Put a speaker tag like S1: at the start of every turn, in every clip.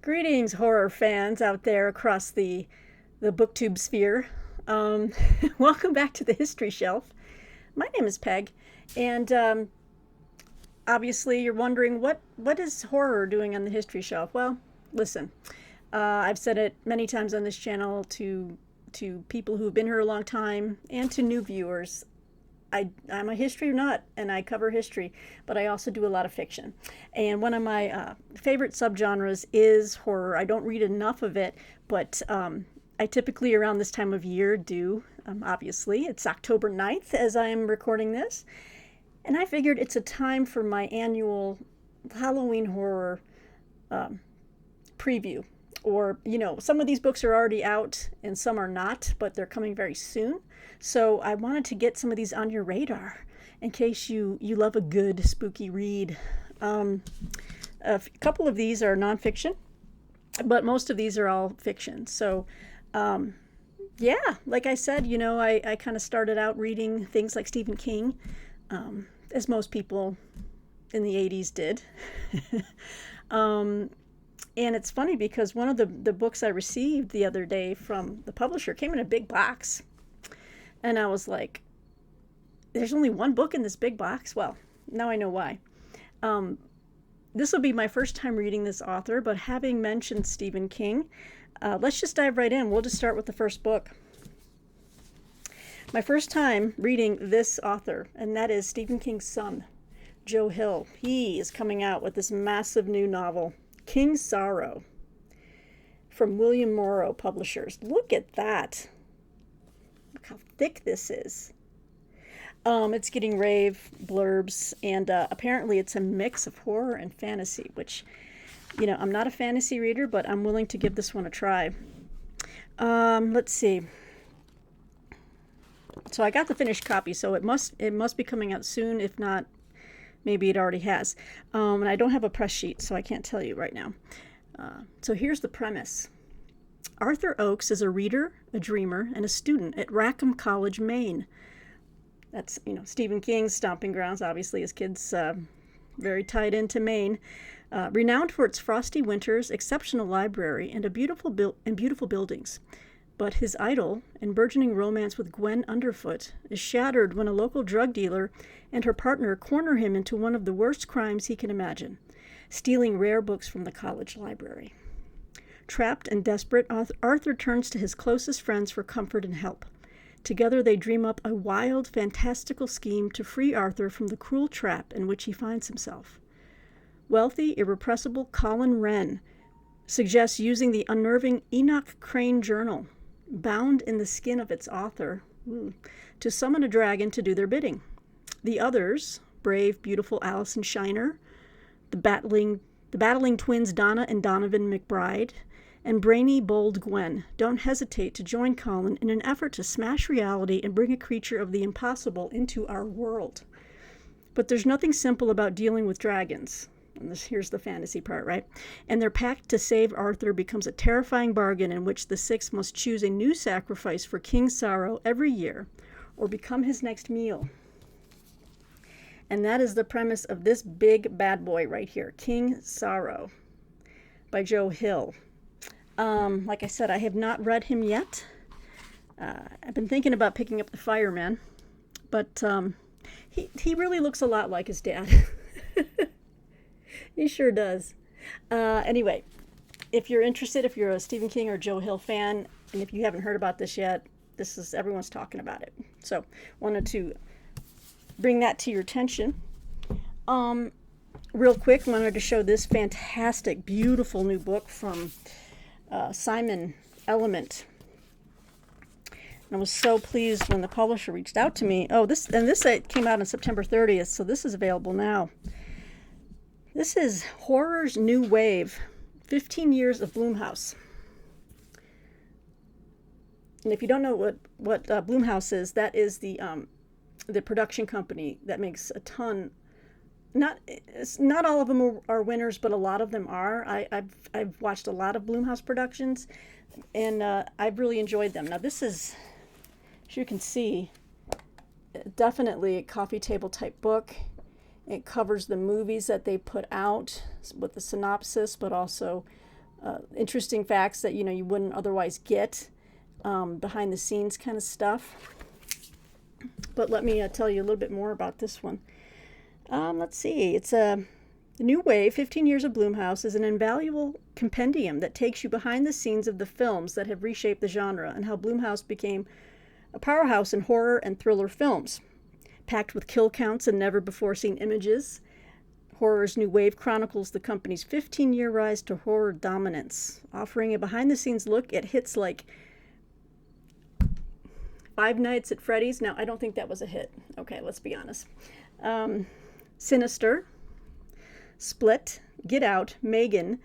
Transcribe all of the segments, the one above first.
S1: Greetings, horror fans out there across the booktube sphere. Um, Welcome back to the History Shelf. My name is Peg, and obviously you're wondering what is horror doing on the History Shelf? Well, listen, I've said it many times on this channel to people who've been here a long time and to new viewers. I'm a history nut and I cover history, but I also do a lot of fiction. And one of my favorite subgenres is horror. I don't read enough of it, but I typically around this time of year do. Obviously, it's October 9th as I am recording this. And I figured it's a time for my annual Halloween horror preview. Or, some of these books are already out and some are not, but they're coming very soon. So I wanted to get some of these on your radar in case you love a good spooky read. A couple of these are nonfiction, but most of these are all fiction. So, yeah, like I said, I kind of started out reading things like Stephen King, as most people in the 80s did. And it's funny because one of the books I received the other day from the publisher came in a big box. And I was like, there's only one book in this big box? Well, now I know why. This will be my first time reading this author, but having mentioned Stephen King, let's just dive right in. We'll just start with the first book. My first time reading this author, and that is Stephen King's son, Joe Hill. He is coming out with this massive new novel, King Sorrow, from William Morrow Publishers. Look at that. Look how thick this is. It's getting rave blurbs, and apparently it's a mix of horror and fantasy, which, I'm not a fantasy reader, but I'm willing to give this one a try. Let's see. So I got the finished copy, so it must be coming out soon. If not, maybe it already has. And I don't have a press sheet, so I can't tell you right now. So here's the premise. Arthur Oakes is a reader, a dreamer, and a student at Rackham College, Maine. That's, Stephen King's stomping grounds. Obviously, his kid's very tied into Maine. Renowned for its frosty winters, exceptional library, and beautiful buildings. But his idol and burgeoning romance with Gwen Underfoot is shattered when a local drug dealer and her partner corner him into one of the worst crimes he can imagine, stealing rare books from the college library. Trapped and desperate, Arthur turns to his closest friends for comfort and help. Together they dream up a wild, fantastical scheme to free Arthur from the cruel trap in which he finds himself. Wealthy, irrepressible Colin Wren suggests using the unnerving Enoch Crane journal, bound in the skin of its author, to summon a dragon to do their bidding. The others, brave, beautiful Allison Shiner, the battling twins Donna and Donovan McBride, and brainy, bold Gwen, don't hesitate to join Colin in an effort to smash reality and bring a creature of the impossible into our world. But there's nothing simple about dealing with dragons. And here's the fantasy part, right? And their pact to save Arthur becomes a terrifying bargain in which the six must choose a new sacrifice for King Sorrow every year or become his next meal. And that is the premise of this big bad boy right here, King Sorrow by Joe Hill. Like I said, I have not read him yet. I've been thinking about picking up The Fireman, but he really looks a lot like his dad. He sure does. Anyway, if you're interested, if you're a Stephen King or Joe Hill fan, and if you haven't heard about this yet, everyone's talking about it. So wanted to bring that to your attention. Real quick, wanted to show this fantastic, beautiful new book from Simon Element. And I was so pleased when the publisher reached out to me. This came out on September 30th, so this is available now. This is Horror's New Wave, 15 Years of Blumhouse. And if you don't know what Blumhouse is, that is the production company that makes a ton. Not all of them are winners, but a lot of them are. I've watched a lot of Blumhouse productions, and I've really enjoyed them. Now this is, as you can see, definitely a coffee table type book. It covers the movies that they put out with the synopsis, but also interesting facts that you wouldn't otherwise get, behind the scenes kind of stuff. But let me tell you a little bit more about this one. Let's see. It's a New Wave, 15 Years of Blumhouse, is an invaluable compendium that takes you behind the scenes of the films that have reshaped the genre and how Blumhouse became a powerhouse in horror and thriller films. Packed with kill counts and never-before-seen images, Horror's New Wave chronicles the company's 15-year rise to horror dominance, offering a behind-the-scenes look at hits like Five Nights at Freddy's. Now, I don't think that was a hit. Okay, let's be honest. Sinister, Split, Get Out, Megan,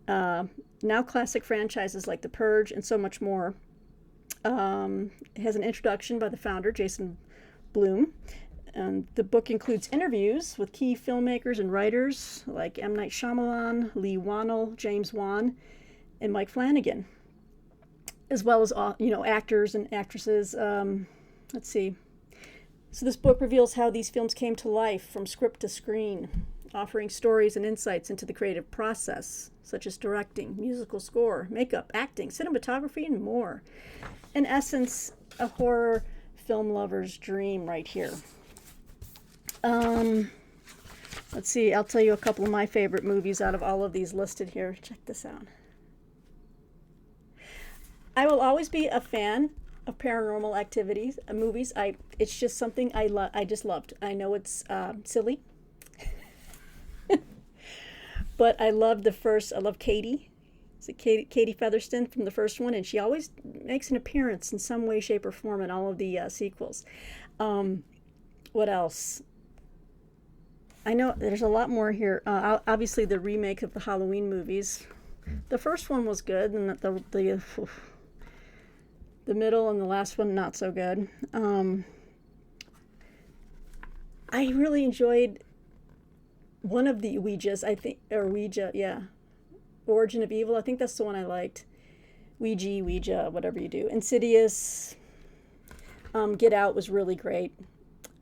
S1: now classic franchises like The Purge, and so much more. It has an introduction by the founder, Jason Blum. And the book includes interviews with key filmmakers and writers like M. Night Shyamalan, Lee Wannell, James Wan, and Mike Flanagan, as well as actors and actresses. Let's see. So this book reveals how these films came to life from script to screen, offering stories and insights into the creative process, such as directing, musical score, makeup, acting, cinematography, and more. In essence, a horror film lover's dream right here. Let's see, I'll tell you a couple of my favorite movies out of all of these listed here. Check this out. I will always be a fan of paranormal activities, movies. It's just something I just loved. I know it's silly, but I love I love Katie. Is it Katie Featherston from the first one? And she always makes an appearance in some way, shape, or form in all of the sequels. What else? I know there's a lot more here. Obviously, the remake of the Halloween movies. The first one was good, and the middle and the last one not so good. I really enjoyed one of the Ouijas, I think, or Ouija, yeah. Origin of Evil, I think that's the one I liked. Ouija, whatever you do. Insidious, Get Out was really great.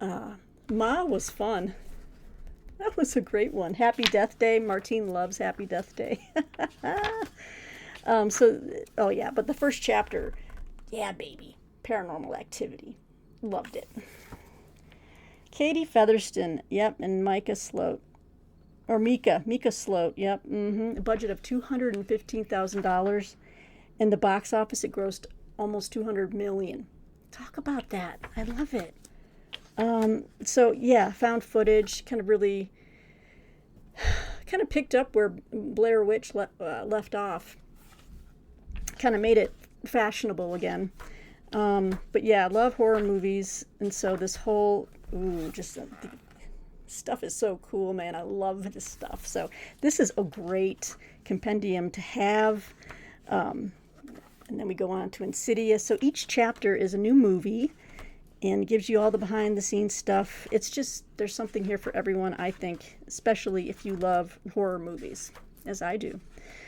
S1: Ma was fun. That was a great one. Happy Death Day. Martine loves Happy Death Day. But the first chapter, yeah, baby. Paranormal Activity. Loved it. Katie Featherston, yep, and Mika Sloat. Yep. A budget of $215,000. In the box office, it grossed almost $200 million. Talk about that. I love it. Found footage, kind of picked up where Blair Witch left off. Kind of made it fashionable again. I love horror movies, and so this whole, the stuff is so cool, man. I love this stuff. So this is a great compendium to have. And then we go on to Insidious. So each chapter is a new movie and gives you all the behind the scenes stuff. It's just, there's something here for everyone, I think, especially if you love horror movies, as I do.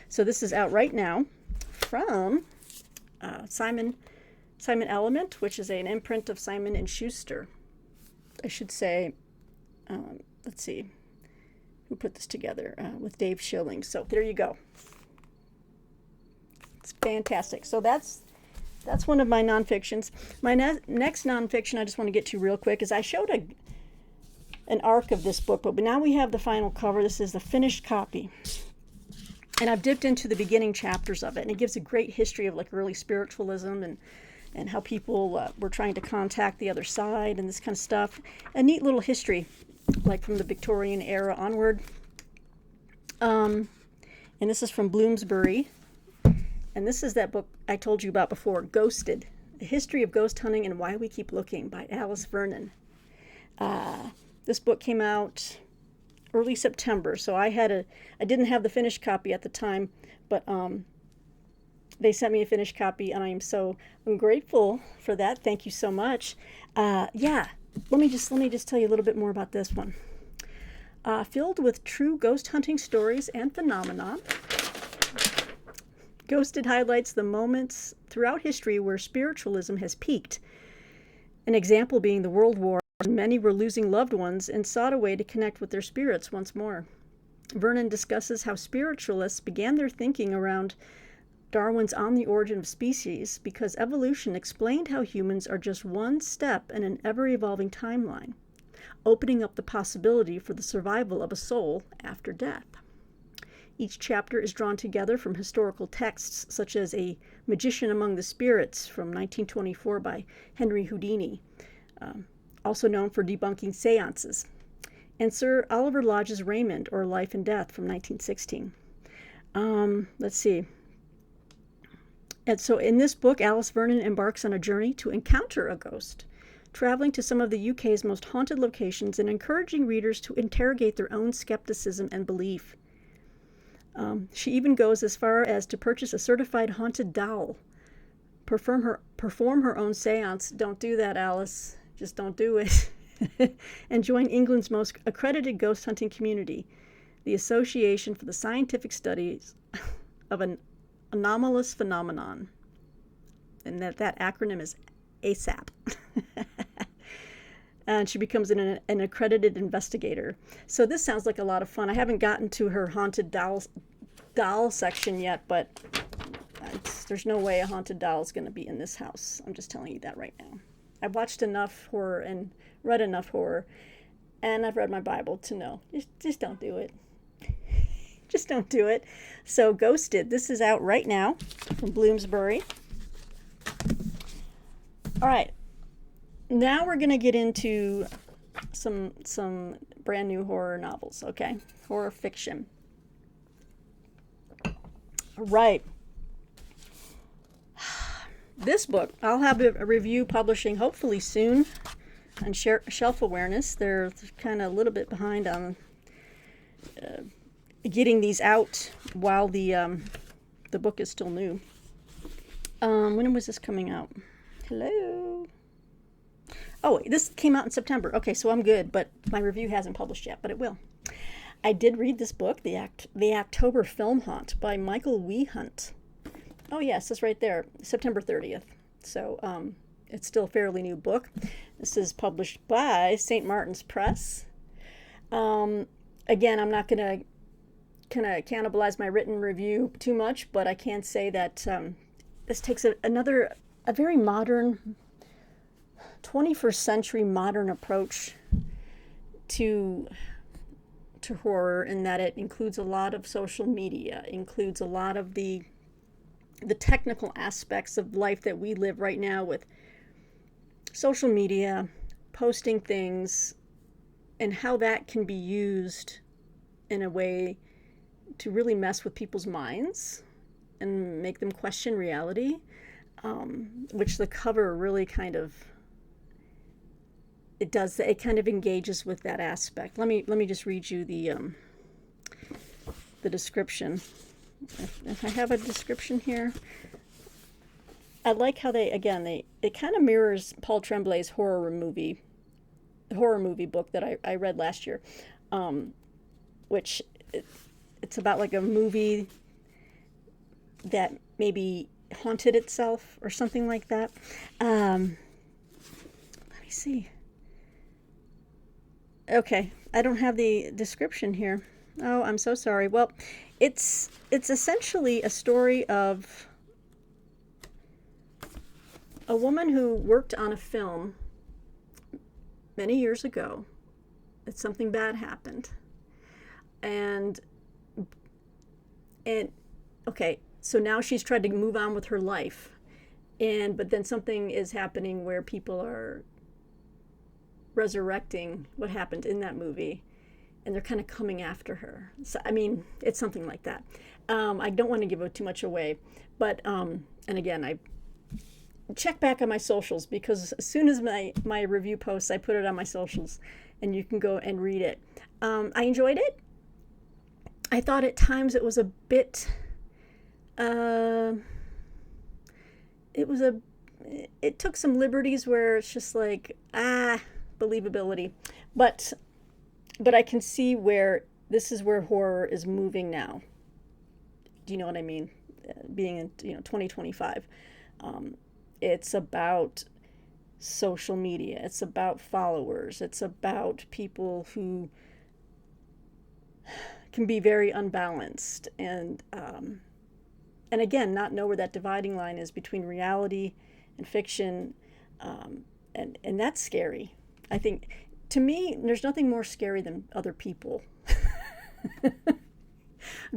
S1: So this is out right now from Simon Element, which is an imprint of Simon & Schuster. I should say, let's see, who put this together, with Dave Schilling. So there you go. It's fantastic. So that's one of my nonfictions. My next nonfiction I just want to get to real quick is I showed an arc of this book, but now we have the final cover. This is the finished copy. And I've dipped into the beginning chapters of it, and it gives a great history of like early spiritualism and how people were trying to contact the other side and this kind of stuff. A neat little history, like from the Victorian era onward. And this is from Bloomsbury. And this is that book I told you about before, Ghosted, A History of Ghost Hunting and Why We Keep Looking by Alice Vernon. This book came out early September, so I didn't have the finished copy at the time, but they sent me a finished copy, and I'm grateful for that. Thank you so much. Let me just tell you a little bit more about this one. Filled with true ghost hunting stories and phenomena, Ghosted highlights the moments throughout history where spiritualism has peaked. An example being the World War, when many were losing loved ones and sought a way to connect with their spirits once more. Vernon discusses how spiritualists began their thinking around Darwin's On the Origin of Species because evolution explained how humans are just one step in an ever-evolving timeline, opening up the possibility for the survival of a soul after death. Each chapter is drawn together from historical texts such as A Magician Among the Spirits from 1924 by Henry Houdini, also known for debunking seances, and Sir Oliver Lodge's Raymond, or Life and Death from 1916. Let's see. And so in this book, Alice Vernon embarks on a journey to encounter a ghost, traveling to some of the UK's most haunted locations and encouraging readers to interrogate their own skepticism and belief. She even goes as far as to purchase a certified haunted doll, perform her own seance. Don't do that, Alice. Just don't do it. And join England's most accredited ghost hunting community, the Association for the Scientific Studies of an Anomalous Phenomenon. And that acronym is ASAP. And she becomes an accredited investigator. So this sounds like a lot of fun. I haven't gotten to her haunted doll section yet, but there's no way a haunted doll is going to be in this house. I'm just telling you that right now. I've watched enough horror and read enough horror, and I've read my Bible to know. Just don't do it. Just don't do it. So Ghosted, this is out right now from Bloomsbury. All right. Now we're going to get into some brand new horror novels, okay? Horror fiction. All right. This book, I'll have a review publishing hopefully soon on Shelf Awareness. They're kind of a little bit behind on getting these out while the book is still new. When was this coming out? Hello? Oh, this came out in September. Okay, so I'm good, but my review hasn't published yet, but it will. I did read this book, The October Film Haunt by Michael Wehunt. Oh, yes, it's right there, September 30th. So it's still a fairly new book. This is published by St. Martin's Press. Again, I'm not going to kind of cannibalize my written review too much, but I can say that this takes a very modern, 21st century modern approach to horror, in that it includes a lot of social media, includes a lot of the technical aspects of life that we live right now with social media, posting things, and how that can be used in a way to really mess with people's minds and make them question reality, which the cover really kind of it does. It kind of engages with that aspect. Let me just read you the description. If I have a description here, I like how it kind of mirrors Paul Tremblay's horror movie book that I read last year, which it's about like a movie that maybe haunted itself or something like that. Let me see. Okay, I don't have the description here. Oh, I'm so sorry. Well, it's essentially a story of a woman who worked on a film many years ago that something bad happened. And okay, so now she's tried to move on with her life. But then something is happening where people are resurrecting what happened in that movie, and they're kind of coming after her. So I mean, it's something like that. I don't want to give too much away, but and again, I check back on my socials, because as soon as my review posts, I put it on my socials, and you can go and read it. I enjoyed it. I thought at times it was a bit. It took some liberties where it's just like believability, but I can see where this is where horror is moving now. Do you know what I mean? Being in 2025, it's about social media. It's about followers. It's about people who can be very unbalanced, and again, not know where that dividing line is between reality and fiction, and that's scary. I think, to me, there's nothing more scary than other people.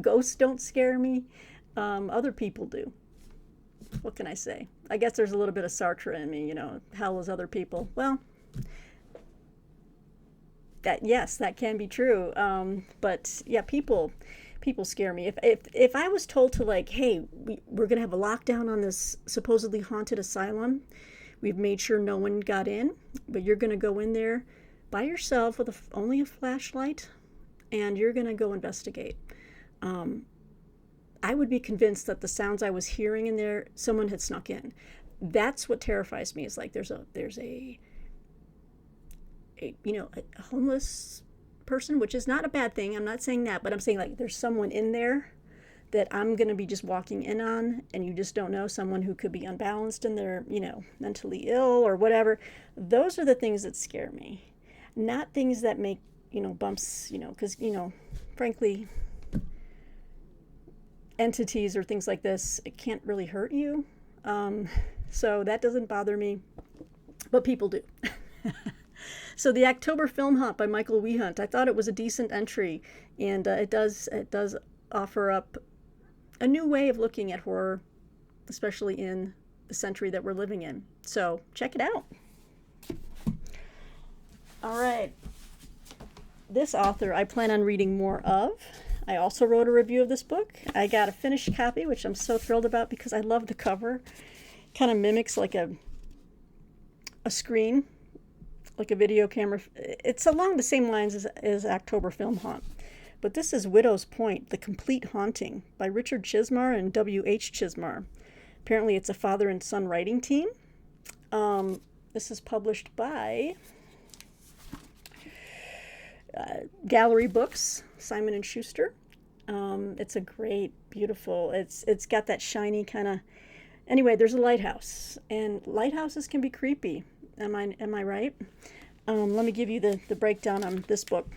S1: Ghosts don't scare me. Other people do. What can I say? I guess there's a little bit of Sartre in me, hell is other people. Well, yes, that can be true. But yeah, people scare me. If I was told to, like, hey, we're gonna have a lockdown on this supposedly haunted asylum, we've made sure no one got in, but you're gonna go in there by yourself with only a flashlight, and you're gonna go investigate. I would be convinced that the sounds I was hearing in there, someone had snuck in. That's what terrifies me. Is like there's a homeless person, which is not a bad thing. I'm not saying that, but I'm saying, like, there's someone in there that I'm going to be just walking in on, and you just don't know, someone who could be unbalanced and they're, mentally ill or whatever. Those are the things that scare me, not things that make, bumps, because, frankly, entities or things like this, it can't really hurt you. So that doesn't bother me, but people do. So the October Film Hunt by Michael Wehunt, I thought it was a decent entry, and it does offer up a new way of looking at horror, especially in the century that we're living in. So check it out. All right. This author I plan on reading more of. I also wrote a review of this book. I got a finished copy, which I'm so thrilled about because I love the cover. Kind of mimics like a screen, like a video camera. It's along the same lines as October Film Haunt. But this is Widow's Point, The Complete Haunting by Richard Chizmar and W.H. Chizmar. Apparently it's a father and son writing team. This is published by Gallery Books, Simon & Schuster. It's a great, beautiful, it's got that shiny kind of, anyway, there's a lighthouse, and lighthouses can be creepy. Am I right? Let me give you the breakdown on this book.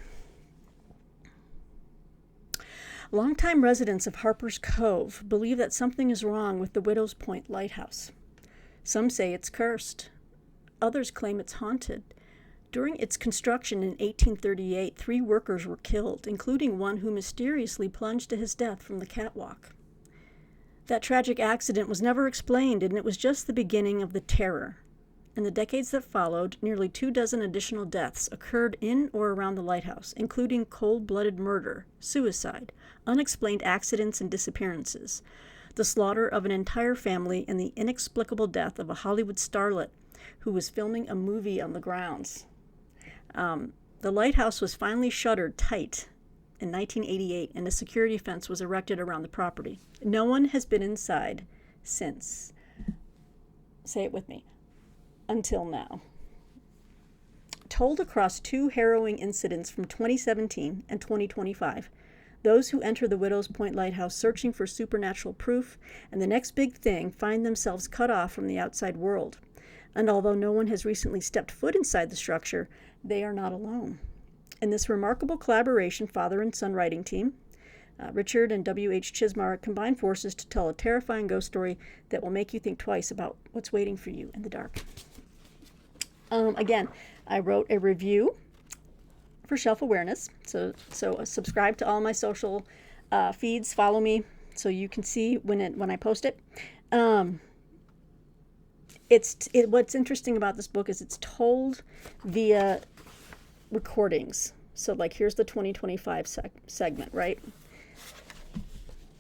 S1: Longtime residents of Harper's Cove believe that something is wrong with the Widow's Point lighthouse. Some say it's cursed. Others claim it's haunted. During its construction in 1838, 3 workers were killed, including one who mysteriously plunged to his death from the catwalk. That tragic accident was never explained, and it was just the beginning of the terror. In the decades that followed, nearly 24 additional deaths occurred in or around the lighthouse, including cold-blooded murder, suicide, unexplained accidents and disappearances, the slaughter of an entire family, and the inexplicable death of a Hollywood starlet who was filming a movie on the grounds. The lighthouse was finally shuttered tight in 1988, and a security fence was erected around the property. No one has been inside since. Say it with me. Until now. Told across 2 harrowing incidents from 2017 and 2025, those who enter the Widow's Point Lighthouse searching for supernatural proof and the next big thing find themselves cut off from the outside world. And although no one has recently stepped foot inside the structure, they are not alone. In this remarkable collaboration, father and son writing team, Richard and W.H. Chizmar combine forces to tell a terrifying ghost story that will make you think twice about what's waiting for you in the dark. Again, I wrote a review for Shelf Awareness, so subscribe to all my social feeds, follow me so you can see when I post it. What's interesting about this book is it's told via recordings. So, like, here's the 2025 segment, right?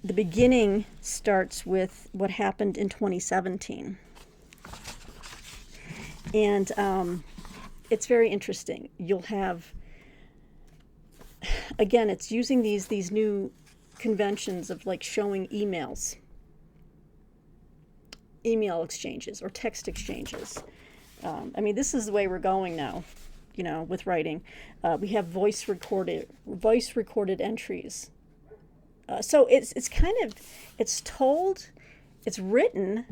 S1: The beginning starts with what happened in 2017. And it's very interesting. You'll have, again, it's using these new conventions of, like, showing email exchanges or text exchanges. I mean, this is the way we're going now, with writing. We have voice recorded entries. So it's kind of, it's told, it's written,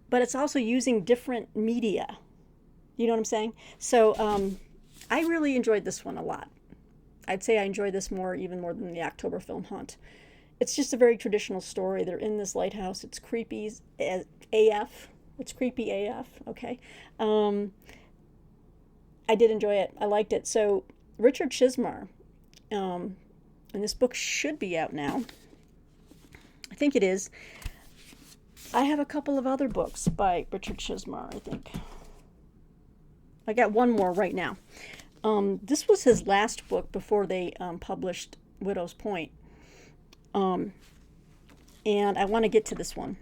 S1: but it's also using different media. You know what I'm saying? So I really enjoyed this one a lot. I'd say I enjoy this even more than the October Film Hunt. It's just a very traditional story. They're in this lighthouse. It's creepy as AF. It's creepy AF, okay? I did enjoy it. I liked it. So Richard Chizmar, and this book should be out now. I think it is. I have a couple of other books by Richard Chizmar, I think. I got one more right now. This was his last book before they published Widow's Point. And I want to get to this one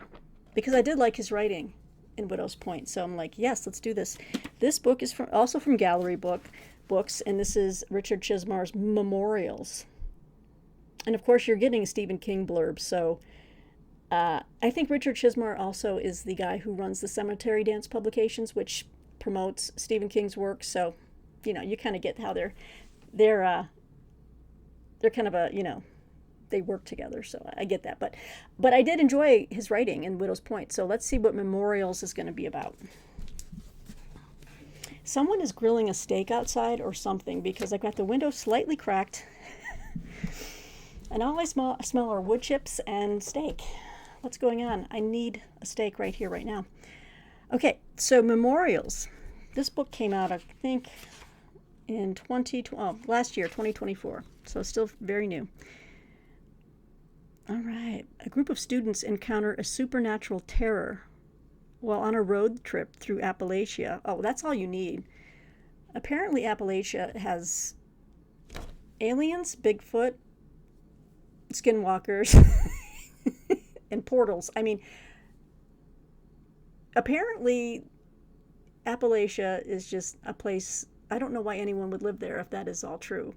S1: because I did like his writing in Widow's Point. So I'm like, yes, let's do this. This book is also from Gallery Books, and this is Richard Chizmar's Memorials. And of course, you're getting Stephen King blurbs. So I think Richard Chizmar also is the guy who runs the Cemetery Dance Publications, which promotes Stephen King's work. So, you kind of get how they're kind of a, they work together, so I get that. But I did enjoy his writing in Widow's Point, so let's see what Memorials is going to be about. Someone is grilling a steak outside or something because I've got the window slightly cracked and all I smell are wood chips and steak. What's going on? I need a steak right here, right now. Okay, so Memorials. This book came out, I think, in last year, 2024, so still very new. All right. A group of students encounter a supernatural terror while on a road trip through Appalachia. Oh, that's all you need. Apparently, Appalachia has aliens, Bigfoot, skinwalkers, and portals. I mean, apparently, Appalachia is just a place. I don't know why anyone would live there if that is all true.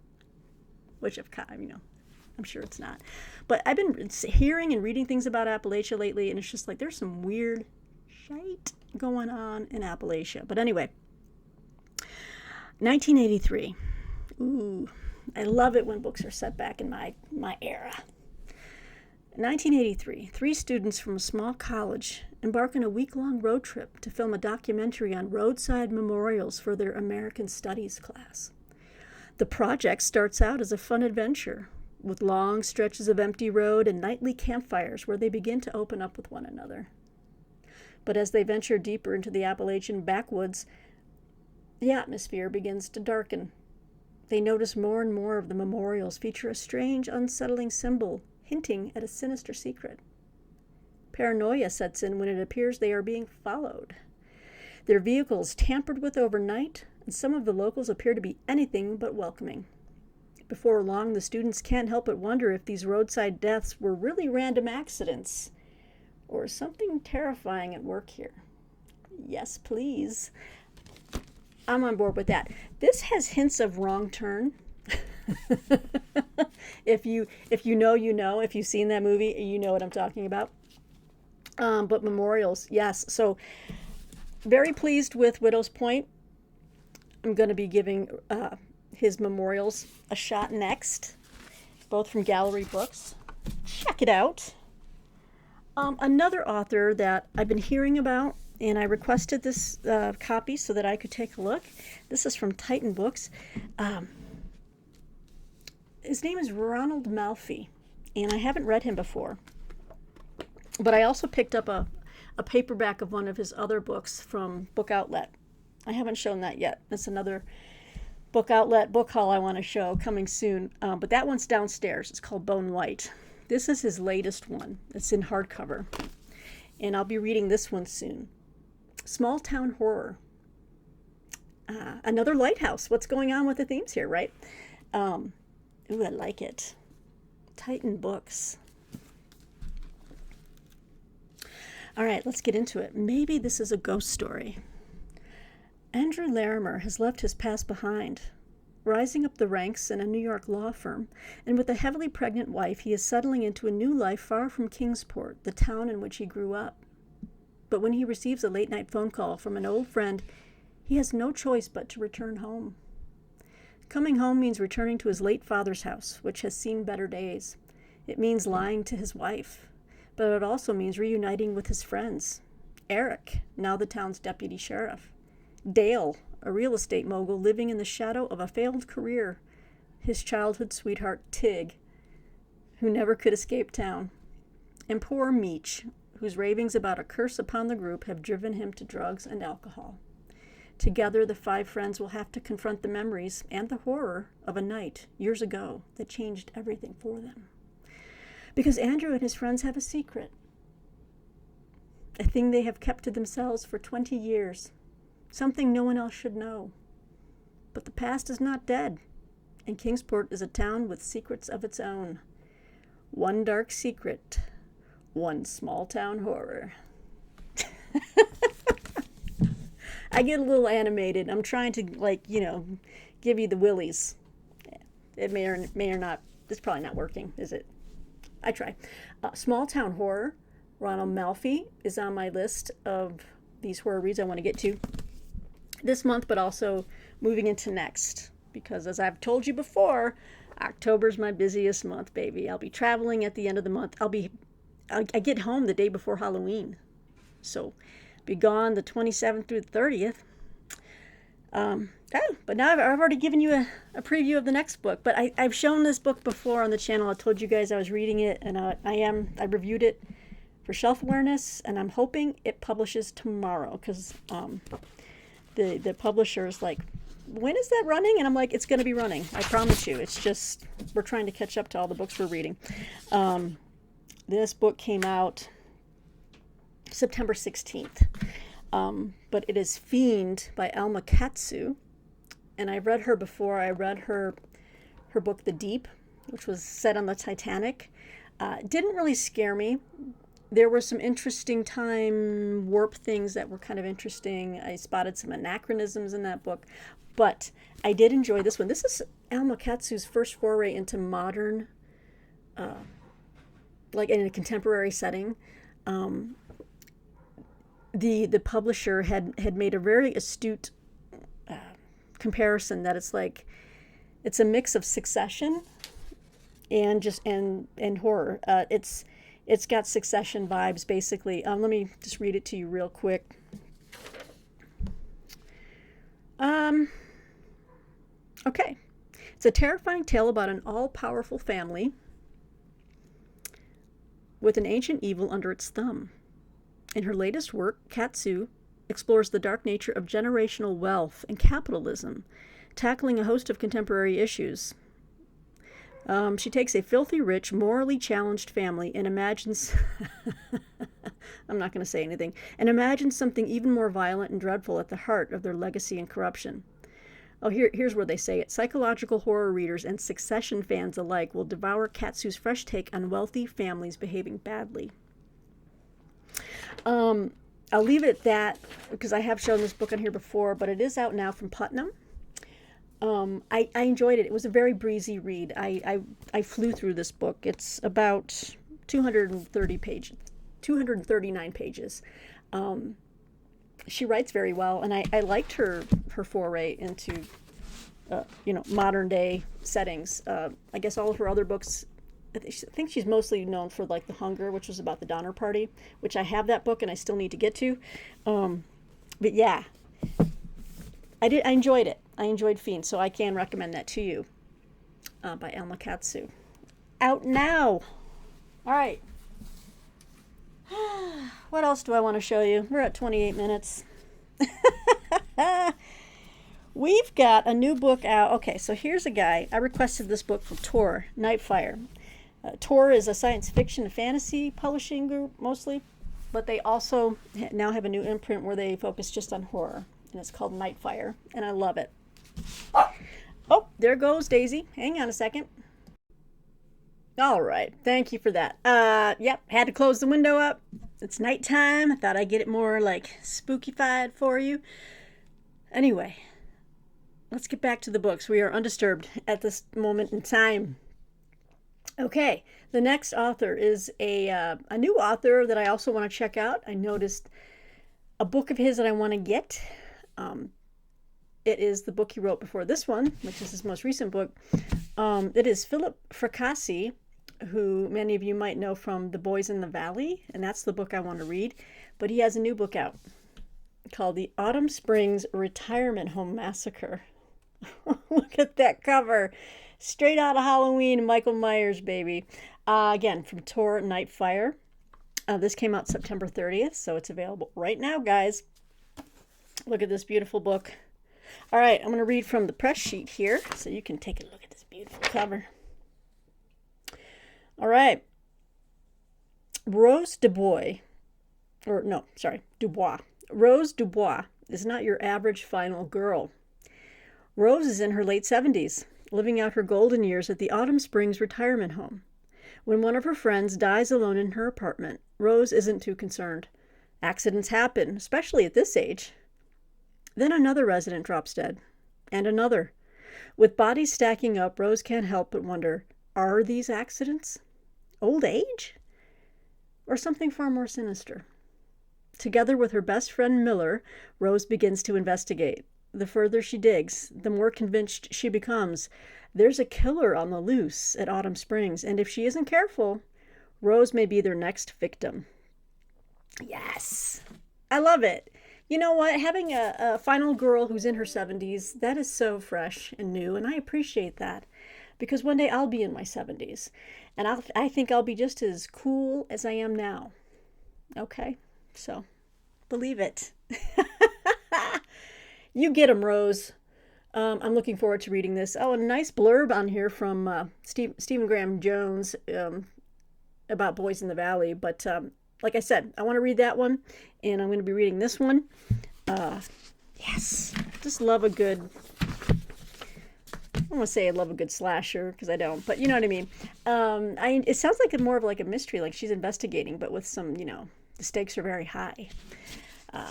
S1: Which, I'm sure it's not. But I've been hearing and reading things about Appalachia lately, and it's just like there's some weird shite going on in Appalachia. But anyway, 1983. Ooh, I love it when books are set back in my era. 1983, 3 students from a small college embark on a week-long road trip to film a documentary on roadside memorials for their American Studies class. The project starts out as a fun adventure, with long stretches of empty road and nightly campfires where they begin to open up with one another. But as they venture deeper into the Appalachian backwoods, the atmosphere begins to darken. They notice more and more of the memorials feature a strange, unsettling symbol hinting at a sinister secret. Paranoia sets in when it appears they are being followed. Their vehicles tampered with overnight, and some of the locals appear to be anything but welcoming. Before long, the students can't help but wonder if these roadside deaths were really random accidents or something terrifying at work here. Yes, please. I'm on board with that. This has hints of Wrong Turn. If you know, you know. If you've seen that movie, you know what I'm talking about. But Memorials, yes. So very pleased with Widow's Point. I'm going to be giving his Memorials a shot next, both from Gallery Books. Check it out. Another author that I've been hearing about, and I requested this copy so that I could take a look. This is from Titan Books. His name is Ronald Malfi, and I haven't read him before. But I also picked up a paperback of one of his other books from Book Outlet. I haven't shown that yet. That's another Book Outlet book haul I want to show coming soon. But that one's downstairs. It's called Bone White. This is his latest one. It's in hardcover. And I'll be reading this one soon. Small Town Horror. Another lighthouse. What's going on with the themes here, right? Ooh, I like it. Titan Books. All right, let's get into it. Maybe this is a ghost story. Andrew Larimer has left his past behind. Rising up the ranks in a New York law firm, and with a heavily pregnant wife, he is settling into a new life far from Kingsport, the town in which he grew up. But when he receives a late-night phone call from an old friend, he has no choice but to return home. Coming home means returning to his late father's house, which has seen better days. It means lying to his wife, but it also means reuniting with his friends. Eric, now the town's deputy sheriff. Dale, a real estate mogul living in the shadow of a failed career, his childhood sweetheart Tig, who never could escape town, and poor Meech, whose ravings about a curse upon the group have driven him to drugs and alcohol. Together, the five friends will have to confront the memories and the horror of a night years ago that changed everything for them. Because Andrew and his friends have a secret, a thing they have kept to themselves for 20 years, something no one else should know. But the past is not dead, and Kingsport is a town with secrets of its own. One dark secret, one small town horror. I get a little animated. I'm trying to, give you the willies. It may or not, it's probably not working, is it? I try. Small town horror. Ronald Malfi is on my list of these horror reads I want to get to this month, but also moving into next. Because as I've told you before, October's my busiest month, baby. I'll be traveling at the end of the month. I get home the day before Halloween. So be gone the 27th through the 30th. But now I've already given you a preview of the next book. But I've shown this book before on the channel. I told you guys I was reading it, and I reviewed it for shelf awareness, and I'm hoping it publishes tomorrow, because the publisher is like, when is that running? And I'm like, it's going to be running. I promise you. It's just, we're trying to catch up to all the books we're reading. This book came out September 16th. But it is Fiend by Alma Katsu. And I've read her before. I read her book, The Deep, which was set on the Titanic. Didn't really scare me. There were some interesting time warp things that were kind of interesting. I spotted some anachronisms in that book. But I did enjoy this one. This is Alma Katsu's first foray into modern, like in a contemporary setting. The publisher had made a very astute comparison that it's a mix of Succession and horror. It's got Succession vibes basically. Let me just read it to you real quick. Okay. It's a terrifying tale about an all-powerful family with an ancient evil under its thumb. In her latest work, Katsu explores the dark nature of generational wealth and capitalism, tackling a host of contemporary issues. She takes a filthy rich, morally challenged family and imagines... I'm not going to say anything. And imagines something even more violent and dreadful at the heart of their legacy and corruption. Oh, here's where they say it. Psychological horror readers and Succession fans alike will devour Katsu's fresh take on wealthy families behaving badly. I'll leave it at that because I have shown this book on here before, but it is out now from Putnam. I enjoyed it. It was a very breezy read. I flew through this book. It's about 239 pages. She writes very well, and I liked her foray into modern day settings. I guess all of her other books, I think she's mostly known for like The Hunger, which was about the Donner Party, which I have that book and I still need to get to. But yeah, I enjoyed it. I enjoyed Fiend, so I can recommend that to you, by Alma Katsu. Out now. All right. What else do I want to show you? We're at 28 minutes. We've got a new book out. Okay, so here's a guy. I requested this book from Tor, Nightfire. Tor is a science fiction and fantasy publishing group, mostly. But they also now have a new imprint where they focus just on horror. And it's called Nightfire. And I love it. Oh, there goes Daisy. Hang on a second. All right. Thank you for that. Yep. Had to close the window up. It's nighttime. I thought I'd get it more like spooky-fied for you. Anyway, let's get back to the books. We are undisturbed at this moment in time. Okay. The next author is a new author that I also want to check out. I noticed a book of his that I want to get. It is the book he wrote before this one, which is his most recent book. It is Philip Fracassi, who many of you might know from The Boys in the Valley, and that's the book I want to read. But he has a new book out called The Autumn Springs Retirement Home Massacre. Look at that cover. Straight out of Halloween, Michael Myers, baby. Again, from Tor Nightfire. This came out September 30th, so it's available right now, guys. Look at this beautiful book. All right, I'm going to read from the press sheet here, so you can take a look at this beautiful cover. All right. Rose Dubois. Rose Dubois is not your average final girl. Rose is in her late 70s, living out her golden years at the Autumn Springs retirement home. When one of her friends dies alone in her apartment, Rose isn't too concerned. Accidents happen, especially at this age. Then another resident drops dead, and another. With bodies stacking up, Rose can't help but wonder, are these accidents? Old age? Or something far more sinister? Together with her best friend Miller, Rose begins to investigate. The further she digs, the more convinced she becomes. There's a killer on the loose at Autumn Springs, and if she isn't careful, Rose may be their next victim. Yes! I love it! You know what? Having a final girl who's in her 70s, that is so fresh and new, and I appreciate that. Because one day I'll be in my 70s, and I think I'll be just as cool as I am now. Okay? So, believe it. You get 'em, Rose. I'm looking forward to reading this. Oh, a nice blurb on here from Stephen Graham Jones about Boys in the Valley. But like I said, I want to read that one, and I'm going to be reading this one. Yes, just love a good... I don't want to say I love a good slasher, because I don't, but you know what I mean. It sounds like more of like a mystery, like she's investigating, but with some, the stakes are very high.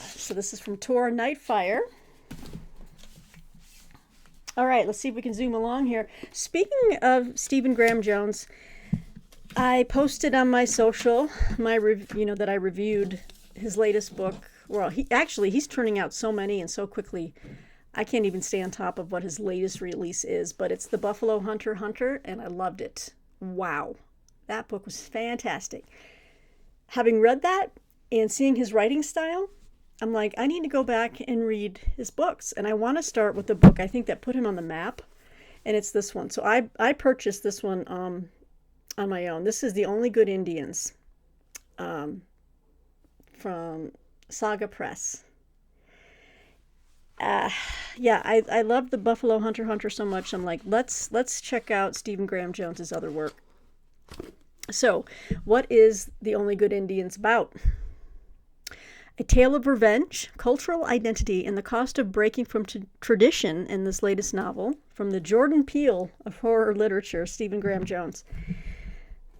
S1: So this is from Tor Nightfire. All right, let's see if we can zoom along here. Speaking of Stephen Graham Jones, I posted on my social that I reviewed his latest book. Well, he's turning out so many and so quickly. I can't even stay on top of what his latest release is, but it's The Buffalo Hunter, and I loved it. Wow. That book was fantastic. Having read that and seeing his writing style, I'm like, I need to go back and read his books. And I want to start with the book, I think, that put him on the map, and it's this one. So I purchased this one on my own. This is The Only Good Indians from Saga Press. I love the Buffalo Hunter so much. I'm like, let's check out Stephen Graham Jones's other work. So, what is The Only Good Indians about? A tale of revenge, cultural identity, and the cost of breaking from tradition in this latest novel from the Jordan Peele of horror literature, Stephen Graham Jones.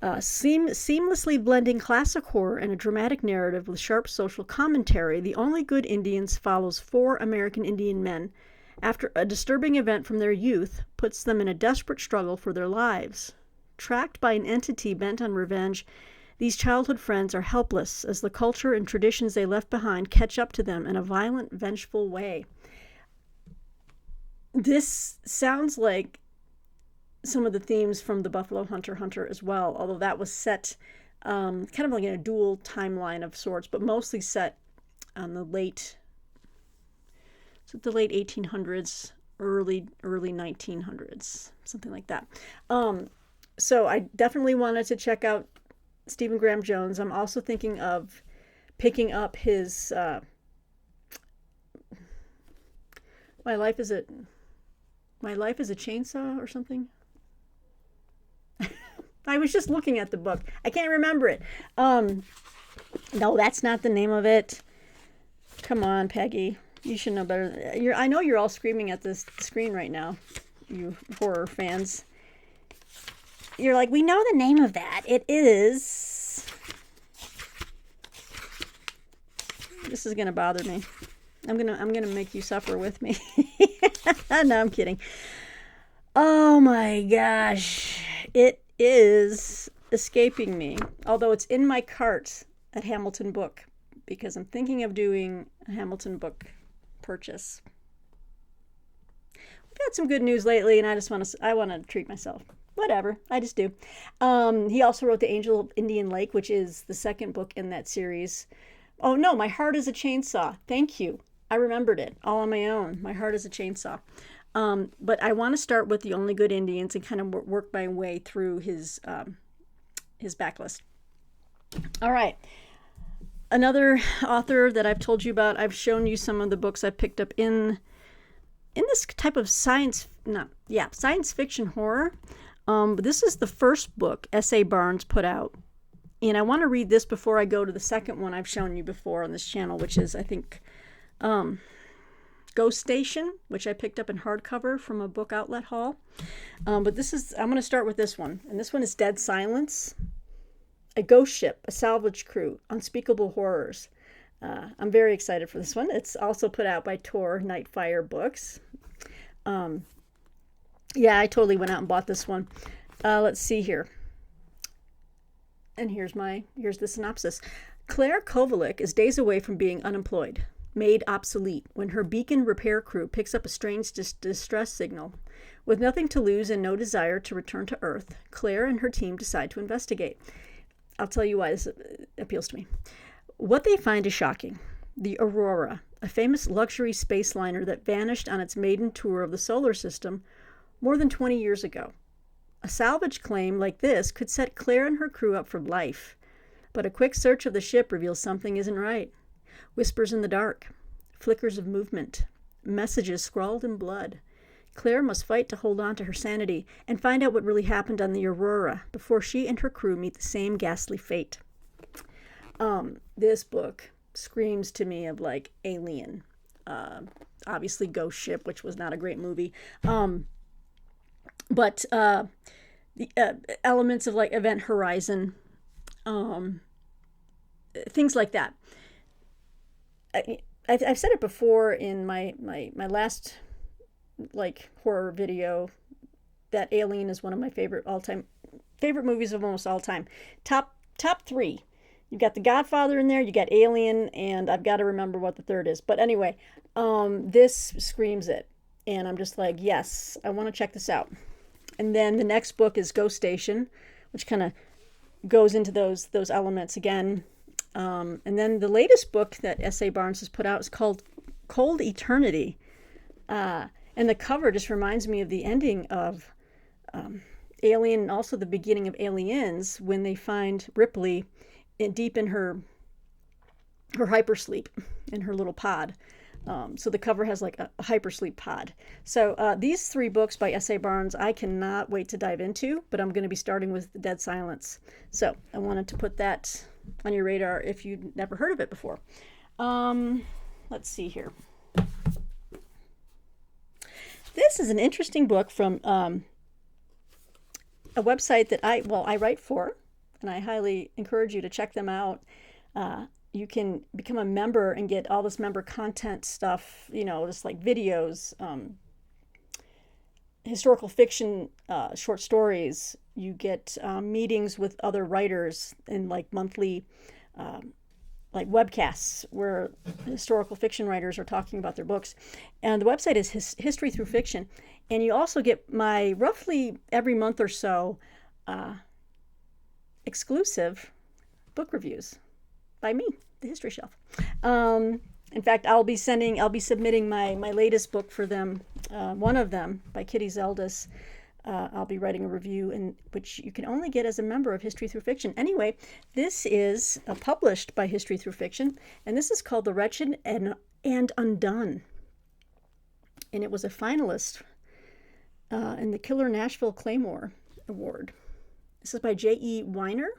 S1: Seamlessly blending classic horror and a dramatic narrative with sharp social commentary, The Only Good Indians follows 4 American Indian men after a disturbing event from their youth puts them in a desperate struggle for their lives. Tracked by an entity bent on revenge, these childhood friends are helpless as the culture and traditions they left behind catch up to them in a violent, vengeful way. This sounds like some of the themes from the Buffalo Hunter as well, although that was set kind of like in a dual timeline of sorts, but mostly set on the late 1800s, early 1900s, something like that. So I definitely wanted to check out Stephen Graham Jones. I'm also thinking of picking up his My Life is a Chainsaw or something. I was just looking at the book. I can't remember it. No, that's not the name of it. Come on, Peggy. You should know better. I know you're all screaming at this screen right now, you horror fans. You're like, we know the name of that. It is... This is gonna bother me. I'm gonna make you suffer with me. No, I'm kidding. Oh my gosh. It is escaping me. Although it's in my cart at Hamilton Book, because I'm thinking of doing a Hamilton Book purchase. We've had some good news lately, and I want to treat myself. Whatever, I just do. He also wrote The Angel of Indian Lake, which is the second book in that series. Oh no, My Heart is a Chainsaw. Thank you. I remembered it all on my own. My Heart is a Chainsaw. But I want to start with The Only Good Indians and kind of work my way through his backlist. All right. Another author that I've told you about, I've shown you some of the books I've picked up in this type of science fiction horror. But this is the first book S.A. Barnes put out. And I want to read this before I go to the second one I've shown you before on this channel, which is, I think, Ghost Station, which I picked up in hardcover from a book outlet haul. But I'm going to start with this one. And this one is Dead Silence. A ghost ship, a salvage crew, unspeakable horrors. I'm very excited for this one. It's also put out by Tor Nightfire Books. Yeah, I totally went out and bought this one. Let's see here. And here's the synopsis. Claire Kovalik is days away from being unemployed, made obsolete, when her beacon repair crew picks up a strange distress signal. With nothing to lose and no desire to return to Earth, Claire and her team decide to investigate. I'll tell you why this appeals to me. What they find is shocking. The Aurora, a famous luxury space liner that vanished on its maiden tour of the solar system more than 20 years ago. A salvage claim like this could set Claire and her crew up for life. But a quick search of the ship reveals something isn't right. Whispers in the dark, flickers of movement, messages scrawled in blood. Claire must fight to hold on to her sanity and find out what really happened on the Aurora before she and her crew meet the same ghastly fate. This book screams to me of like Alien. Obviously Ghost Ship, which was not a great movie. But the elements of like Event Horizon, things like that. I've said it before in my last like horror video that Alien is one of my favorite movies of almost all time. Top 3. You've got The Godfather in there, you got Alien, and I've got to remember what the third is. But anyway, this screams it. And I'm just like, yes, I want to check this out. And then the next book is Ghost Station, which kind of goes into those elements again. And then the latest book that S.A. Barnes has put out is called Cold Eternity. And the cover just reminds me of the ending of Alien and also the beginning of Aliens when they find Ripley deep in her hypersleep in her little pod. So the cover has like a hypersleep pod. So these 3 books by S.A. Barnes, I cannot wait to dive into, but I'm going to be starting with Dead Silence. So I wanted to put that on your radar if you'd never heard of it before. Let's see here. This is an interesting book from a website that I write for, and I highly encourage you to check them out. You can become a member and get all this member content stuff, just like videos, historical fiction, short stories. You get meetings with other writers and like monthly like webcasts where historical fiction writers are talking about their books. And the website is History Through Fiction. And you also get my roughly every month or so exclusive book reviews by me, the History Shelf. In fact, I'll be submitting my latest book for them, one of them by Kitty Zeldis. I'll be writing a review, in which you can only get as a member of History Through Fiction. Anyway, this is published by History Through Fiction, and this is called The Wretched and Undone. And it was a finalist in the Killer Nashville Claymore Award. This is by J.E. Weiner,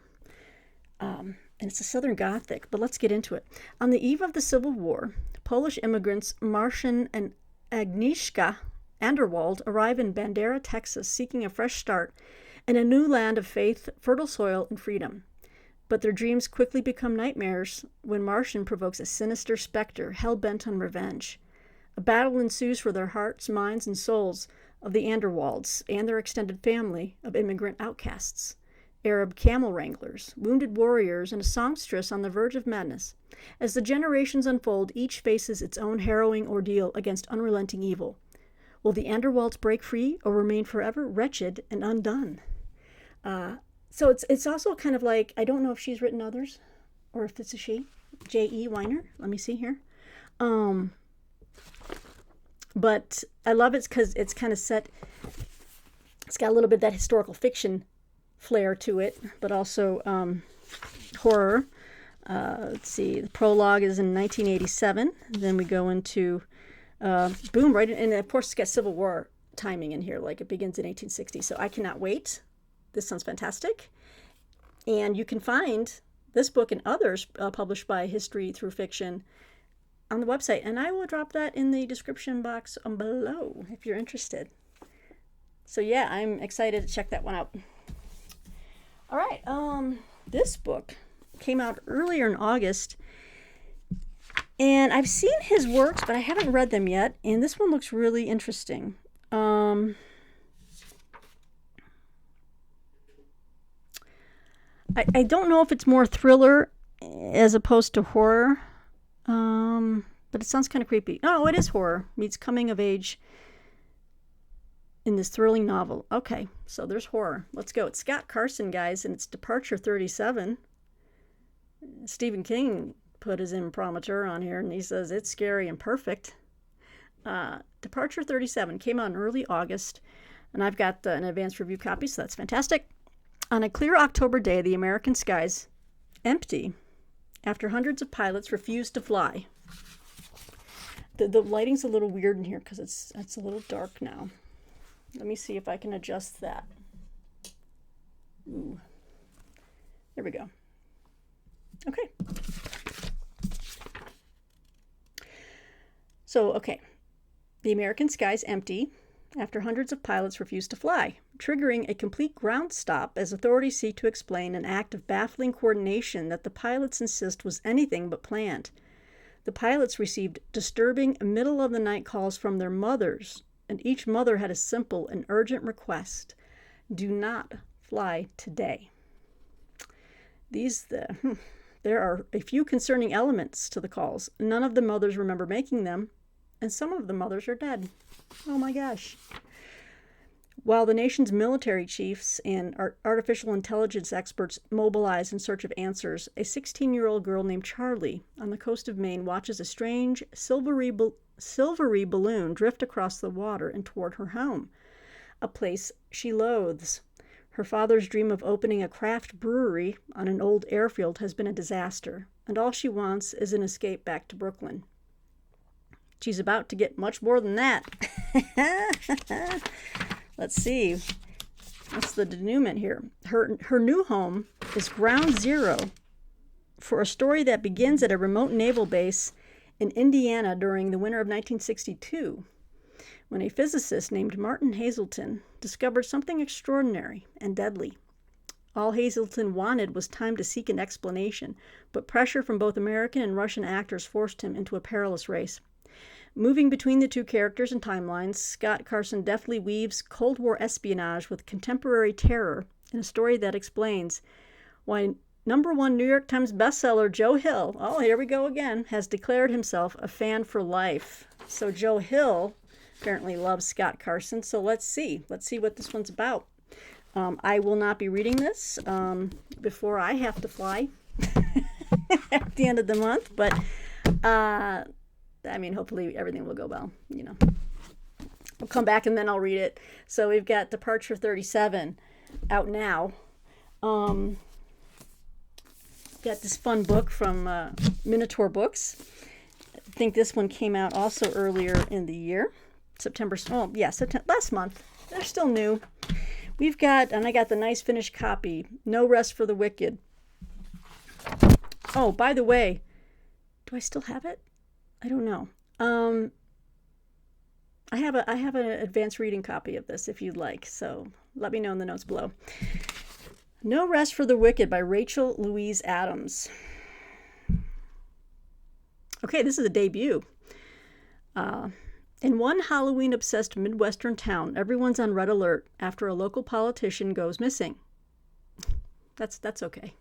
S1: and it's a Southern Gothic, but let's get into it. On the eve of the Civil War, Polish immigrants Marcin and Agnieszka Anderwald arrive in Bandera, Texas, seeking a fresh start in a new land of faith, fertile soil, and freedom. But their dreams quickly become nightmares when Marcin provokes a sinister specter hell-bent on revenge. A battle ensues for their hearts, minds, and souls of the Anderwalds and their extended family of immigrant outcasts, Arab camel wranglers, wounded warriors, and a songstress on the verge of madness. As the generations unfold, each faces its own harrowing ordeal against unrelenting evil. Will the Anderwalds break free or remain forever wretched and undone? So it's also kind of like, I don't know if she's written others or if it's a she, J.E. Weiner. Let me see here. But I love it because it's kind of set, it's got a little bit of that historical fiction flair to it, but also horror. Let's see, the prologue is in 1987. Then we go into, boom, right, and of course it's got Civil War timing in here, like it begins in 1860. So I cannot wait. This sounds fantastic. And you can find this book and others published by History Through Fiction on the website. And I will drop that in the description box below if you're interested. So yeah, I'm excited to check that one out. All right, this book came out earlier in August, and I've seen his works, but I haven't read them yet, and this one looks really interesting. I don't know if it's more thriller as opposed to horror, but it sounds kind of creepy. Oh, it is horror meets coming of age in this thrilling novel. Okay, so there's horror. Let's go. It's Scott Carson, guys, and it's Departure 37. Stephen King put his imprimatur on here, and he says it's scary and perfect. Departure 37 came out in early August, and I've got an advanced review copy, so that's fantastic. On a clear October day, the American skies empty after hundreds of pilots refused to fly. The lighting's a little weird in here because it's a little dark now. Let me see if I can adjust that. Ooh. There we go. Okay. So, okay. The American skies empty after hundreds of pilots refuse to fly, triggering a complete ground stop as authorities seek to explain an act of baffling coordination that the pilots insist was anything but planned. The pilots received disturbing middle-of-the-night calls from their mothers, and each mother had a simple and urgent request: do not fly today. There are a few concerning elements to the calls. None of the mothers remember making them, and some of the mothers are dead. Oh my gosh. While the nation's military chiefs and artificial intelligence experts mobilize in search of answers, a 16-year-old girl named Charlie on the coast of Maine watches a strange silvery balloon drift across the water and toward her home, a place she loathes. Her father's dream of opening a craft brewery on an old airfield has been a disaster, and all she wants is an escape back to Brooklyn. She's about to get much more than that. Let's see. What's the denouement here? Her new home is ground zero for a story that begins at a remote naval base in Indiana during the winter of 1962, when a physicist named Martin Hazelton discovered something extraordinary and deadly. All Hazelton wanted was time to seek an explanation, but pressure from both American and Russian actors forced him into a perilous race. Moving between the two characters and timelines, Scott Carson deftly weaves Cold War espionage with contemporary terror in a story that explains why #1 New York Times bestseller Joe Hill, oh, here we go again, has declared himself a fan for life. So Joe Hill apparently loves Scott Carson, so let's see what this one's about. I will not be reading this before I have to fly at the end of the month, but I mean, hopefully everything will go well, you know. I'll come back and then I'll read it. So we've got Departure 37 out now. Got this fun book from Minotaur Books. I think this one came out also earlier in the year. September, last month. They're still new. We've got, and I got the nice finished copy, No Rest for the Wicked. Oh, by the way, do I still have it? I don't know. I have an advanced reading copy of this if you'd like, so let me know in the notes below. No Rest for the Wicked by Rachel Louise Adams. Okay, this is a debut. In one Halloween-obsessed Midwestern town, everyone's on red alert after a local politician goes missing. That's okay.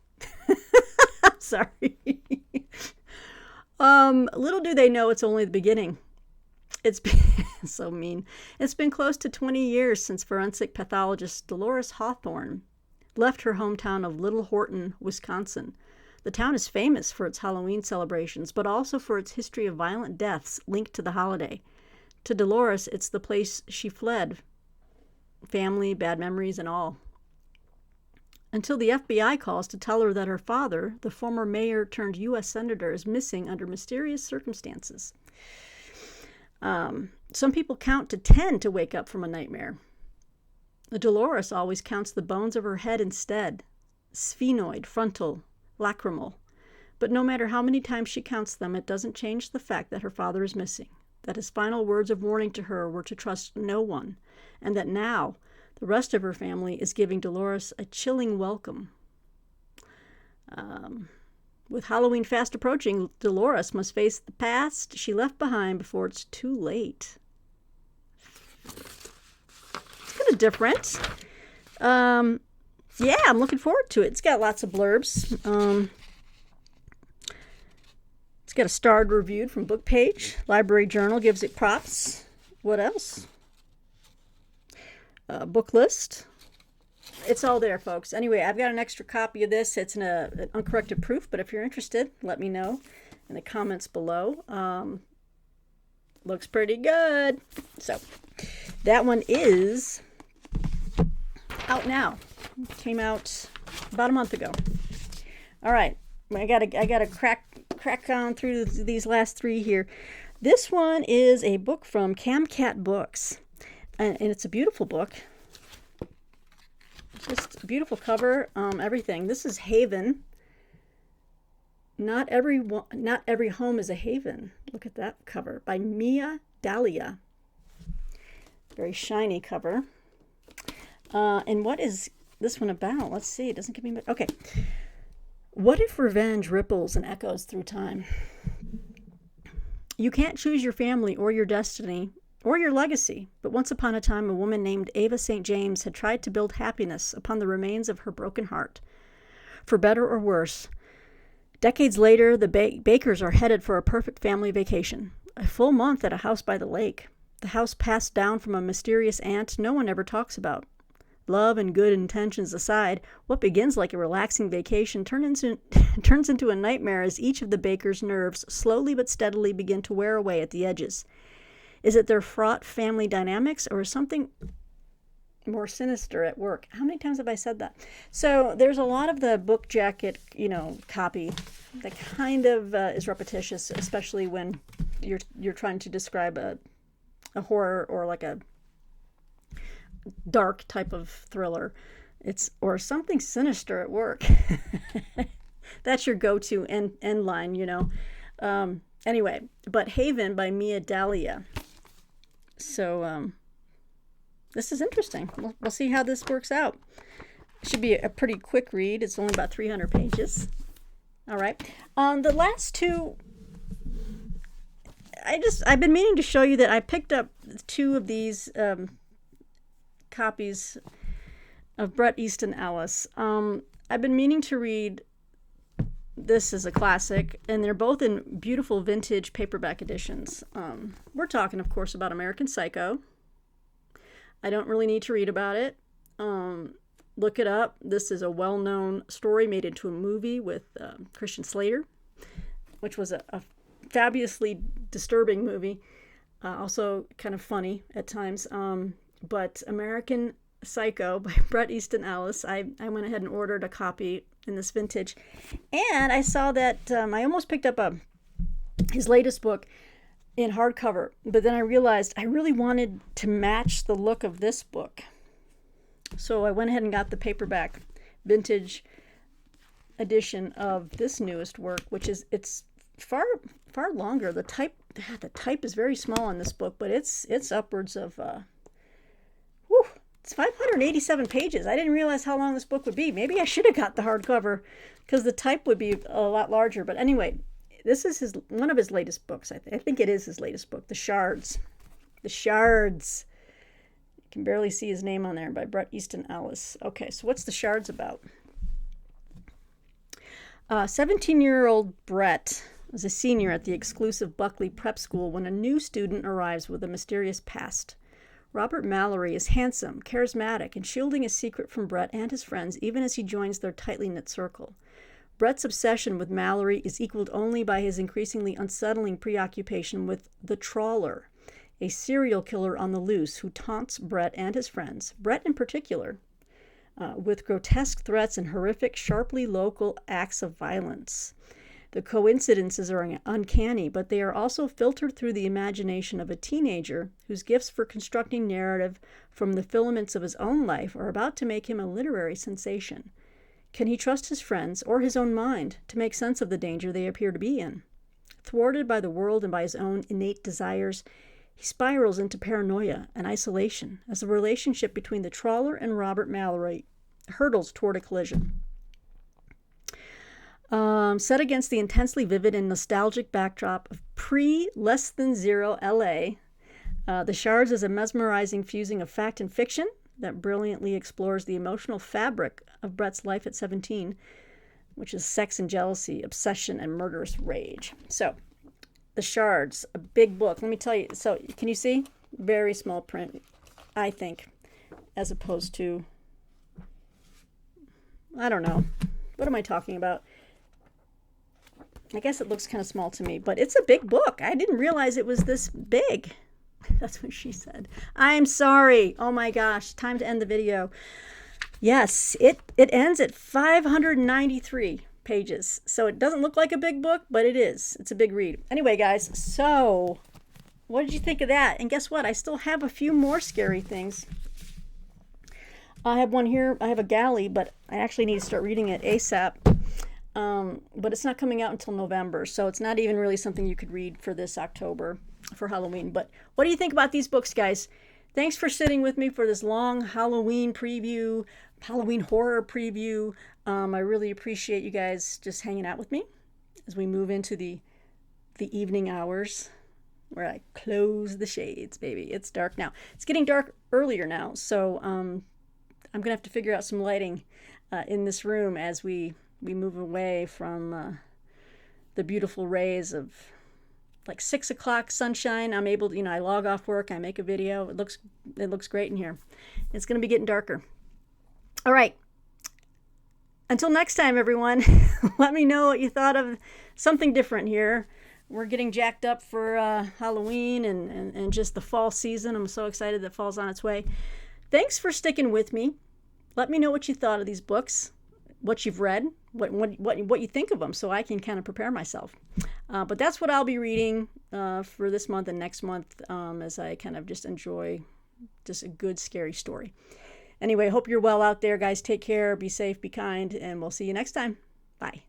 S1: Sorry. Little do they know it's only the beginning. It's been so mean. It's been close to 20 years since forensic pathologist Dolores Hawthorne left her hometown of Little Horton, Wisconsin. The town is famous for its Halloween celebrations, but also for its history of violent deaths linked to the holiday. To Dolores, it's the place she fled. Family, bad memories, and all. Until the FBI calls to tell her that her father, the former mayor turned U.S. senator, is missing under mysterious circumstances. Some people count to 10 to wake up from a nightmare. Dolores always counts the bones of her head instead. Sphenoid, frontal, lacrimal. But no matter how many times she counts them, it doesn't change the fact that her father is missing, that his final words of warning to her were to trust no one, and that now the rest of her family is giving Dolores a chilling welcome. With Halloween fast approaching, Dolores must face the past she left behind before it's too late. It's kind of different. Yeah, I'm looking forward to it. It's got lots of blurbs. It's got a starred review from Book Page. Library Journal gives it props. What else? Book list. It's all there, folks. Anyway, I've got an extra copy of this. It's an uncorrected proof, but if you're interested, let me know in the comments below. Looks pretty good. So that one is out now. Came out about a month ago. All right, I gotta crack on through these last three here. This one is a book from Camcat Books, and it's a beautiful book. Just a beautiful cover, everything. This is Haven. Not every home is a haven. Look at that cover by Mia Dahlia. Very shiny cover. And what is this one about? Let's see. It doesn't give me much. Okay. What if revenge ripples and echoes through time? You can't choose your family or your destiny or your legacy, but once upon a time, a woman named Ava St. James had tried to build happiness upon the remains of her broken heart. For better or worse, decades later, the Bakers are headed for a perfect family vacation. A full month at a house by the lake. The house passed down from a mysterious aunt no one ever talks about. Love and good intentions aside, what begins like a relaxing vacation turns into a nightmare as each of the Bakers' nerves slowly but steadily begin to wear away at the edges. Is it their fraught family dynamics, or is something more sinister at work? How many times have I said that? So there's a lot of the book jacket, copy that kind of is repetitious, especially when you're trying to describe a horror or like a dark type of thriller. Or something sinister at work. That's your go-to end line, Anyway, but Haven by Mia Dahlia. So this is interesting. We'll see how this works out. It should be a pretty quick read. It's only about 300 pages. All right. The last two, I've been meaning to show you that I picked up two of these copies of Bret Easton Ellis. I've been meaning to read. This is a classic, and they're both in beautiful vintage paperback editions. We're talking, of course, about American Psycho. I don't really need to read about it. Look it up. This is a well-known story made into a movie with Christian Slater, which was a fabulously disturbing movie. Also kind of funny at times. But American Psycho by Bret Easton Ellis. I went ahead and ordered a copy in this vintage, and I saw that I almost picked up his latest book in hardcover, but then I realized I really wanted to match the look of this book, so I went ahead and got the paperback vintage edition of this newest work, which is it's far longer. The type is very small on this book, but it's upwards of it's 587 pages. I didn't realize how long this book would be. Maybe I should have got the hardcover because the type would be a lot larger. But anyway, this is one of his latest books. I think it is his latest book, The Shards. The Shards. You can barely see his name on there, by Bret Easton Ellis. Okay, so what's The Shards about? 17-year-old Bret was a senior at the exclusive Buckley Prep School when a new student arrives with a mysterious past. Robert Mallory is handsome, charismatic, and shielding a secret from Bret and his friends even as he joins their tightly knit circle. Bret's obsession with Mallory is equaled only by his increasingly unsettling preoccupation with the Trawler, a serial killer on the loose who taunts Bret and his friends, Bret in particular, with grotesque threats and horrific, sharply local acts of violence. The coincidences are uncanny, but they are also filtered through the imagination of a teenager whose gifts for constructing narrative from the filaments of his own life are about to make him a literary sensation. Can he trust his friends or his own mind to make sense of the danger they appear to be in? Thwarted by the world and by his own innate desires, he spirals into paranoia and isolation as the relationship between the trawler and Robert Mallory hurtles toward a collision. Set against the intensely vivid and nostalgic backdrop of pre-Less Than Zero LA, The Shards is a mesmerizing fusing of fact and fiction that brilliantly explores the emotional fabric of Bret's life at 17, which is sex and jealousy, obsession, and murderous rage. So, The Shards, a big book. Let me tell you. So, can you see? Very small print, I think, as opposed to, I don't know. What am I talking about? I guess it looks kind of small to me, but it's a big book. I didn't realize it was this big. That's what she said. I'm sorry. Oh my gosh. Time to end the video. Yes, it ends at 593 pages. So it doesn't look like a big book, but it is. It's a big read. Anyway, guys, so what did you think of that? And guess what? I still have a few more scary things. I have one here. I have a galley, but I actually need to start reading it ASAP. But it's not coming out until November, so it's not even really something you could read for this October for Halloween. But what do you think about these books, guys? Thanks for sitting with me for this long Halloween preview, Halloween horror preview. I really appreciate you guys just hanging out with me as we move into the evening hours where I close the shades, baby. It's dark now. It's getting dark earlier now, so I'm going to have to figure out some lighting in this room as we move away from the beautiful rays of like 6 o'clock sunshine. I'm able to, I log off work, I make a video. It looks great in here. It's going to be getting darker. All right. Until next time, everyone, let me know what you thought of something different here. We're getting jacked up for Halloween and just the fall season. I'm so excited that fall's on its way. Thanks for sticking with me. Let me know what you thought of these books, what you've read, what you think of them, so I can kind of prepare myself. But that's what I'll be reading for this month and next month as I kind of just enjoy just a good scary story. Anyway, hope you're well out there, guys. Take care, be safe, be kind, and we'll see you next time. Bye.